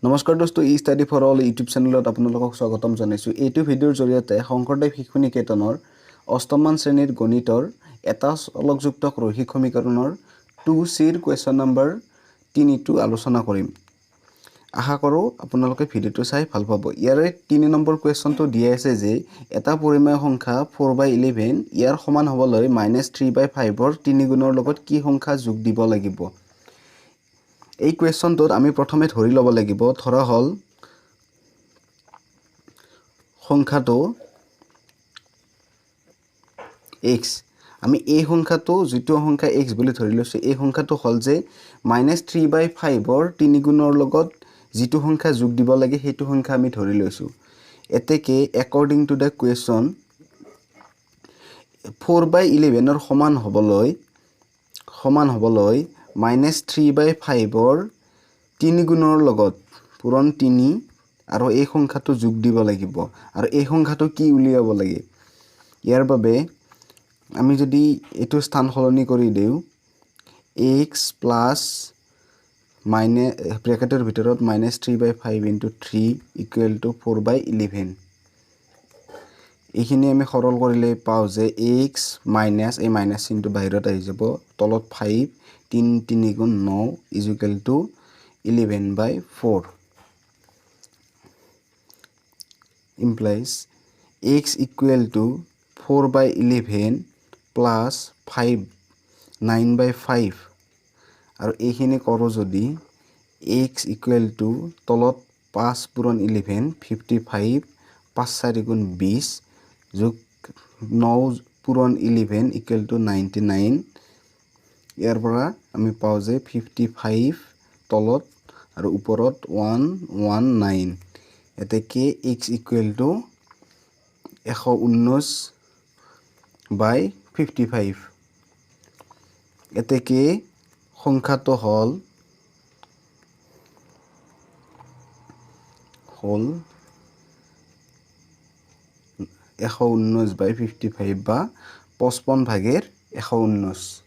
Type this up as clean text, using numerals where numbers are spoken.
নমস্কাৰ দোস্ত ই study for all YouTube চেনেলত আপোনালোকক স্বাগতম জনাইছোঁ। এইটো ভিডিঅ'ৰ জৰিয়তে শংকৰদেৱ শিশু নিকেতনৰ অষ্টমমান শ্ৰেণীৰ গণিতৰ এটা চলকযুক্ত ৰৈখিক সমীকৰণৰ 2Cৰ কুৱেশ্যন নম্বৰ 3টো আলোচনা কৰিম। আশা কৰোঁ আপোনালোকে ভিডিঅ'টো চাই ভাল পাব। ইয়াৰে 3 নম্বৰ কুৱেশ্যনটো দিয়া আছে যে এটা পৰিমেয় সংখ্যা 4/11 ইয়াৰ সমান হ'বলৈ -3/5ৰ 3 গুণৰ লগত কি সংখ্যা যোগ দিব লাগিব। এই কুৱেশ্যনটোত আমি প্ৰথমে ধৰি ল'ব লাগিব ধৰা হল সংখ্যাটো x। আমি এই সংখ্যাটো যেটো সংখ্যা x বুলি ধৰি লৈছো এই সংখ্যাটো হল যে -3/5ৰ 3 গুণৰ লগত যেটো সংখ্যা যোগ দিব লাগে সেইটো সংখ্যা আমি ধৰি লৈছো। এতেকে according to the question 4/11ৰ সমান হ'বলৈ -3/5ৰ 3 গুণৰ লগত পূৰণ 3 আৰু এই সংখ্যাটো যোগ দিব লাগিব আৰু এই সংখ্যাটো কি উলিয়াব লাগে। ইয়াৰ বাবে আমি যদি এটো স্থান সলনি কৰি দিও x প্লাস ব্ৰেকেটৰ ভিতৰত -3/5 * 3 = 4/11 এইখিনি আমি সৰল কৰিলে পাও যে x মাইনাস এই মাইনাস চিনটো বাহিৰত আহি যাব তলত 5 3 3 গুণ 9 = 11/4 implies x = 4/11 plus 5 9/5 আৰু এইখিনি কৰো যদি x = তলত 5 পূৰণ 11 55 5 4 গুণ 20 যোগ 9 পূৰণ 11 = 99 ইয়াৰ পৰা আমি পাও যে 55 তলত আৰু ওপৰত 119 এতেকে x = 119/55 এতেকে সংখ্যাটো হল 119/55 বা 55/119